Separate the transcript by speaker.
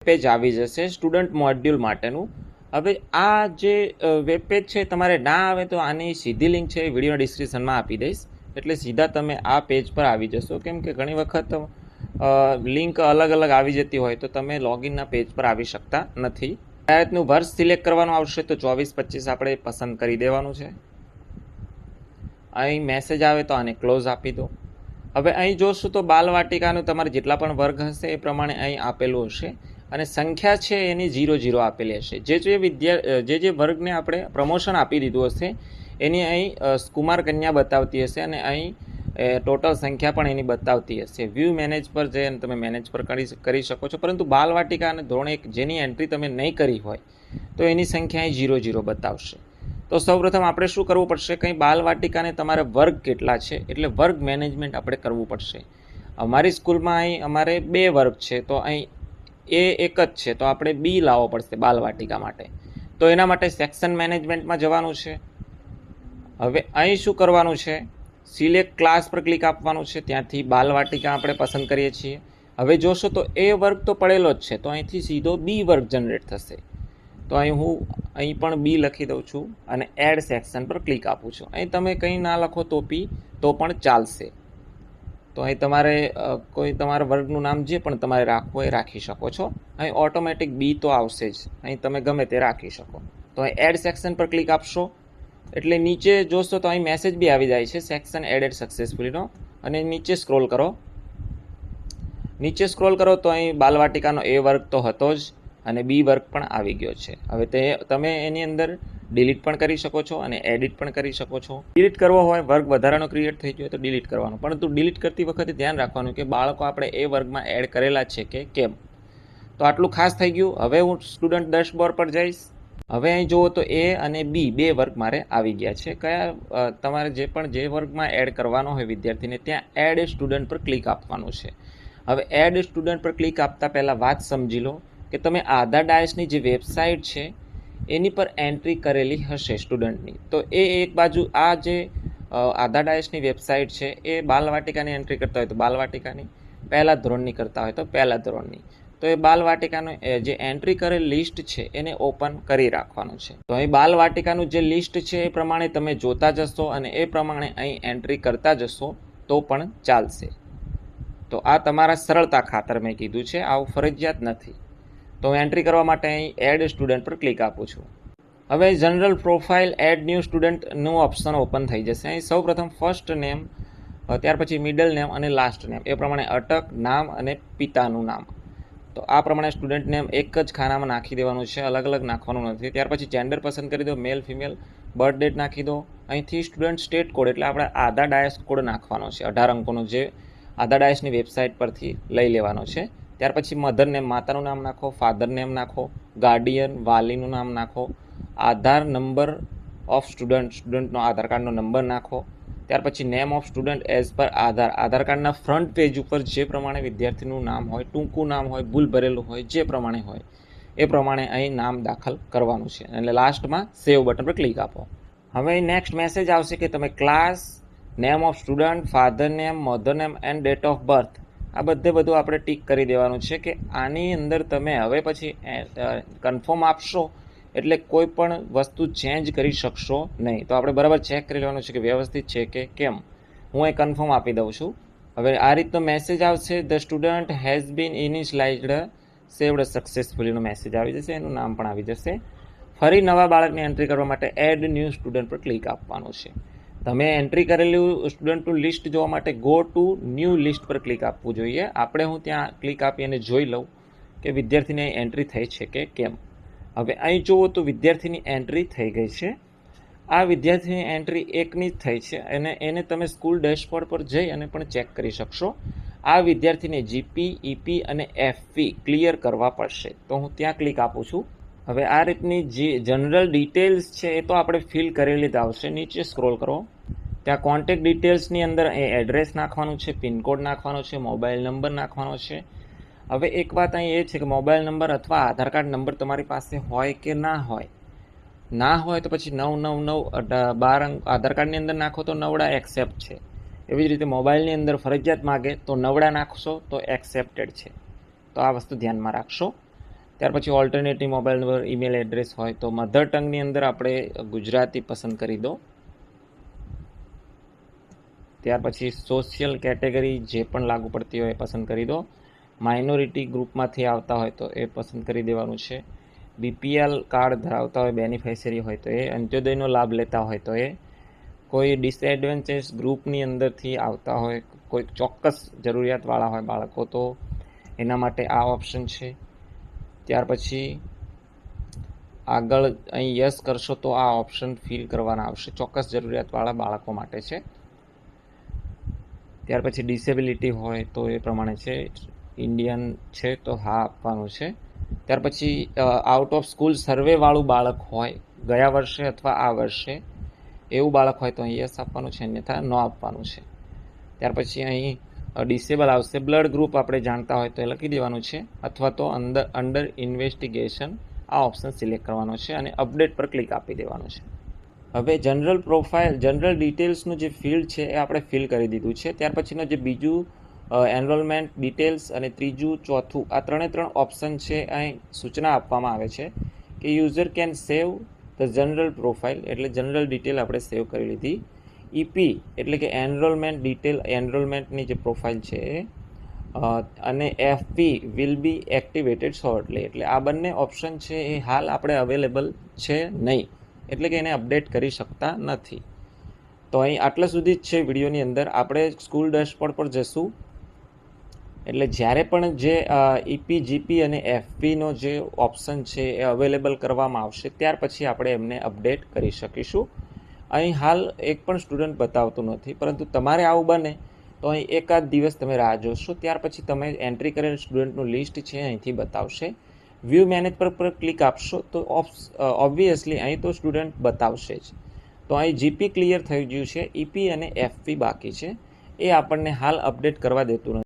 Speaker 1: Page આવી જશે student module માટેનું. હવે આ જે વેબ પેજ છે તમારે ના આવે તો આની સીધી લિંક છે વિડીયો ડિસ્ક્રિપ્શનમાં આપી દઈશ, એટલે સીધા તમે આ પેજ પર આવી જશો. કેમ કે ઘણી વખત લિંક અલગ અલગ આવી જતી હોય તો તમે લોગિનના પેજ પર આવી શકતા નથી. જાહેરાતનું વર્ષ સિલેક્ટ કરવાનું આવશે તો 24-25 આપણે પસંદ કરી દેવાનું છે. અહીં મેસેજ આવે તો આને ક્લોઝ આપી દો. હવે અહીં જોશું તો બાલવાટિકાનું તમારે જેટલા પણ વર્ગ હશે એ પ્રમાણે અહીં આપેલું હશે અને સંખ્યા છે એની 0-0 આપેલી હશે. જે વર્ગને આપણે પ્રમોશન આપી દીધું હશે એની અહીં કુમાર કન્યા બતાવતી હશે અને અહીં ટોટલ સંખ્યા પણ એની બતાવતી હશે. વ્યૂ મેનેજ પર જઈને તમે મેનેજ પર કરી શકો છો, પરંતુ બાલવાટિકા અને ધોરણ 1 જેની એન્ટ્રી તમે નહીં કરી હોય તો એની સંખ્યા અહીં 0-0 બતાવશે. તો સૌપ્રથમ આપણે શું કરવું પડશે, કંઈ બાલવાટિકાને તમારે વર્ગ કેટલા છે એટલે વર્ગ મેનેજમેન્ટ આપણે કરવું પડશે. અમારી સ્કૂલમાં અહીં અમારે 2 વર્ગ છે તો અહીં એ એક જ છે તો આપણે બી લાવવો પડશે બાલવાટિકા માટે. તો એના માટે સેક્શન મેનેજમેન્ટમાં જવાનું છે. હવે અહીં શું કરવાનું છે, સિલેક્ટ ક્લાસ પર ક્લિક આપવાનું છે. ત્યાંથી બાલવાટિકા આપણે પસંદ કરીએ છીએ. હવે જોશો તો એ વર્ગ તો પડેલો જ છે તો અહીંથી સીધો બી વર્ગ જનરેટ થશે. તો અહીં હું પણ બી લખી દઉં છું અને એડ સેક્શન પર ક્લિક આપું છું. અહીં તમે કંઈ ના લખો તો પણ ચાલશે. તો અહીં તમારે કોઈ તમારા વર્ગનું નામ જે પણ તમારે રાખવું એ રાખી શકો છો. અહીં ઓટોમેટિક બી તો આવશે જ, અહીં તમે ગમે તે રાખી શકો. તો અહીં એડ સેક્શન પર ક્લિક આપશો એટલે નીચે જોશો તો અહીં મેસેજ બી આવી જાય છે સેક્શન એડેડ સક્સેસફુલીનો. અને નીચે સ્ક્રોલ કરો તો અહીં બાલવાટિકાનો એ વર્ગ તો હતો જ અને બી વર્ગ પણ આવી ગયો છે. હવે તમે એની અંદર ડિલીટ પણ કરી શકો છો અને એડિટ પણ કરી શકો છો. ડિલીટ કરવો હોય, વર્ગ વધારાનો ક્રિએટ થઈ ગયો તો ડિલીટ કરવાનો, પરંતુ ડિલીટ કરતી વખતે ધ્યાન રાખવાનું કે બાળકો આપણે એ વર્ગમાં એડ કરેલા છે કે કેમ. તો આટલું ખાસ થઈ ગયું. હવે હું સ્ટુડન્ટ ડેશબોર્ડ પર જઈશ. હવે અહીં જુઓ તો એ અને બી 2 વર્ગ મારે આવી ગયા છે. તમારે જે વર્ગમાં એડ કરવાનો હોય વિદ્યાર્થીને ત્યાં એડ સ્ટુડન્ટ પર ક્લિક આપવાનું છે. હવે એડ સ્ટુડન્ટ પર ક્લિક આપતા પહેલાં વાત સમજી લો કે તમે આધાર ડાયસની જે વેબસાઇટ છે એની પર એન્ટ્રી કરેલી હશે સ્ટુડન્ટની. તો એ એક બાજુ આ જે આધાર ડાયસની વેબસાઇટ છે એ બાલવાટિકાની એન્ટ્રી કરતા હોય તો બાલવાટિકાની, પહેલા ધોરણની કરતા હોય તો પહેલા ધોરણની. તો એ બાલવાટિકાનું જે એન્ટ્રી કરેલ લિસ્ટ છે એને ઓપન કરી રાખવાનું છે. તો અહીં બાલવાટિકાનું જે લિસ્ટ છે એ પ્રમાણે તમે જોતા જશો અને એ પ્રમાણે અહીં એન્ટ્રી કરતા જશો તો પણ ચાલશે. તો આ તમારા સરળતા ખાતર મેં કીધું છે, આવું ફરજિયાત નથી. તો હું એન્ટ્રી કરવા માટે અહીં એડ સ્ટુડન્ટ પર ક્લિક આપું છું. હવે જનરલ પ્રોફાઇલ એડ ન્યૂ સ્ટુડન્ટનું ઓપ્શન ઓપન થઈ જશે. અહીં સૌપ્રથમ ફર્સ્ટ નેમ, ત્યાર પછી મિડલ નેમ અને લાસ્ટ નેમ એ પ્રમાણે અટક, નામ અને પિતાનું નામ. તો આ પ્રમાણે સ્ટુડન્ટ નેમ એક જ ખાનામાં નાખી દેવાનું છે, અલગ અલગ નાખવાનું નથી. ત્યાર પછી જેન્ડર પસંદ કરી દો, મેલ ફિમેલ, બર્થ ડેટ નાખી દો. અહીંથી સ્ટુડન્ટ સ્ટેટ કોડ એટલે આપણે આધાર ડાયસ કોડ નાખવાનો છે 18 અંકોનો, જે આધાર ડાયસની વેબસાઇટ પરથી લઈ લેવાનો છે. ત્યાર પછી મધર નેમ, માતાનું નામ નાખો, ફાધર નેમ નાખો, ગાર્ડિયન વાલીનું નામ નાખો, આધાર નંબર ઓફ સ્ટુડન્ટનો આધાર કાર્ડનો નંબર નાખો. ત્યાર પછી name of student as per આધાર કાર્ડના ફ્રન્ટ પેજ ઉપર જે પ્રમાણે વિદ્યાર્થીનું નામ હોય, ટૂંકું નામ હોય, ભૂલ ભરેલું હોય, જે પ્રમાણે હોય એ પ્રમાણે અહીં નામ દાખલ કરવાનું છે. એટલે લાસ્ટમાં સેવ બટન પર ક્લિક આપો. હવે નેક્સ્ટ મેસેજ આવશે કે તમે class, name of student, father name, mother name and date of birth આ બધું આપણે ટીક કરી દેવાનું છે કે આની અંદર તમે હવે પછી કન્ફર્મ આપશો એટલે કોઈ પણ વસ્તુ ચેન્જ કરી શકશો નહીં. તો આપણે બરાબર ચેક કરી લેવાનું છે કે વ્યવસ્થિત છે કે કેમ. હું એ કન્ફર્મ આપી દઉં છું. હવે આ રીતનો મેસેજ આવશે, the student has been initialized saved સક્સેસફુલીનો મેસેજ આવી જશે, એનું નામ પણ આવી જશે. ફરી નવા બાળકની એન્ટ્રી કરવા માટે એડ ન્યૂ સ્ટુડન્ટ પર ક્લિક આપવાનું છે. તમે એન્ટ્રી કરેલું સ્ટુડન્ટનું લિસ્ટ જોવા માટે ગો ટુ ન્યૂ લિસ્ટ પર ક્લિક આપવું જોઈએ. હું ત્યાં ક્લિક આપી અને જોઈ લઉં કે વિદ્યાર્થીની એન્ટ્રી થઈ છે કે કેમ. હવે અહીં જુઓ તો વિદ્યાર્થીની એન્ટ્રી થઈ ગઈ છે. આ વિદ્યાર્થીની એન્ટ્રી એકની જ થઈ છે અને એને તમે સ્કૂલ ડેશબોર્ડ પર જઈ અને પણ ચેક કરી શકશો. આ વિદ્યાર્થીને જીપી, ઈપી અને એફપી ક્લિયર કરવા પડશે. તો હું ત્યાં ક્લિક આપું છું. હવે આ રીતની જે જનરલ ડિટેલ્સ છે એ તો આપણે ફિલ કરેલી જ આવશે. નીચે સ્ક્રોલ કરો, ત્યાં કોન્ટેક્ટ ડિટેલ્સની અંદર એ એડ્રેસ નાખવાનું છે, પિનકોડ નાખવાનો છે, મોબાઈલ નંબર નાખવાનો છે. હવે એક વાત અહીં એ છે કે મોબાઈલ નંબર અથવા આધાર કાર્ડ નંબર તમારી પાસે હોય કે ના હોય તો પછી 99912 અંક આધાર કાર્ડની અંદર નાખો તો નવડા એક્સેપ્ટ છે. એવી જ રીતે મોબાઈલની અંદર ફરજિયાત માગે તો નવડા નાખશો તો એક્સેપ્ટેડ છે. તો આ વસ્તુ ધ્યાનમાં રાખશો. ત્યાર પછી alternative mobile number, email address હોય તો મધર ટંગની અંદર આપણે ગુજરાતી પસંદ કરી દો. ત્યાર પછી સોશિયલ કેટેગરી જે પણ લાગુ પડતી હોય એ પસંદ કરી દો. માઇનોરિટી ગ્રુપમાંથી આવતા હોય તો એ પસંદ કરી દેવાનું છે. બીપીએલ કાર્ડ ધરાવતા હોય, બેનિફિશિયરી હોય તો એ, અંત્યોદયનો લાભ લેતા હોય તો એ, કોઈ ડિસએડવાન્ટેજ ગ્રુપની અંદરથી આવતા હોય, કોઈ ચોક્કસ જરૂરિયાતવાળા હોય બાળકો તો એના માટે આ ઓપ્શન છે. ત્યાર પછી આગળ અહીં યસ કરશો તો આ ઓપ્શન ફિલ કરવાના આવશે, ચોક્કસ જરૂરિયાતવાળા બાળકો માટે છે. ત્યાર પછી ડિસેબિલિટી હોય તો એ પ્રમાણે છે, ઇન્ડિયન છે તો હા આપવાનું છે. ત્યાર પછી આઉટ ઓફ સ્કૂલ સર્વેવાળું બાળક હોય ગયા વર્ષે અથવા આ વર્ષે એવું બાળક હોય તો અહીં યસ આપવાનું છે, અન્યથા ન આપવાનું છે. ત્યાર પછી અહીં ડિસેબલ આવશે, બ્લડ ગ્રુપ આપણે જાણતા હોય તો એ લખી દેવાનું છે, અથવા તો અંડર ઇન્વેસ્ટિગેશન આ ઓપ્શન સિલેક્ટ કરવાનો છે અને અપડેટ પર ક્લિક આપી દેવાનું છે. હવે જનરલ પ્રોફાઇલ, જનરલ ડિટેલ્સનું જે ફિલ્ડ છે એ આપણે ફિલ કરી દીધું છે. ત્યાર પછીનું જે બીજું એનરોલમેન્ટ ડિટેલ્સ અને ત્રીજું ચોથું આ ત્રણે ત્રણ ઓપ્શન છે, અહીં સૂચના આપવામાં આવે છે કે user can save the general profile, એટલે જનરલ ડિટેલ આપણે સેવ કરી લીધી. ઈપી એટલે કે એનરોલમેન્ટ ડિટેલ, એનરોલમેન્ટની જે પ્રોફાઇલ છે અને FP will be activated shortly, એટલે આ બંને ઓપ્શન છે એ હાલ આપણે અવેલેબલ છે નહીં, એટલે કે એને અપડેટ કરી શકતા નથી. તો અહીં આટલા સુધી જ છે વિડીયોની અંદર. આપણે સ્કૂલ ડેશબોર્ડ પર જશું એટલે જ્યારે પણ જે ઈપી, જીપી અને એફપીનો જે ઓપ્શન છે એ અવેલેબલ કરવામાં આવશે ત્યાર પછી આપણે એમને અપડેટ કરી શકીશું. અહીં હાલ એક પણ સ્ટુડન્ટ બતાવતું નથી, પરંતુ તમારે આવું બને તો અહીં એકાદ દિવસ તમે રાહ જોશો, ત્યાર પછી તમે એન્ટ્રી કરેલ સ્ટુડન્ટનું લિસ્ટ છે અહીંથી બતાવશે. વ્યૂ મેનેજ પર ક્લિક આપશો તો ઓબ્વિયસલી અહીં તો સ્ટુડન્ટ બતાવશે જ. તો અહીં જીપી ક્લિયર થઈ ગયું છે, ઈપી અને એફપી બાકી છે, એ આપણને હાલ અપડેટ કરવા દેતું નથી.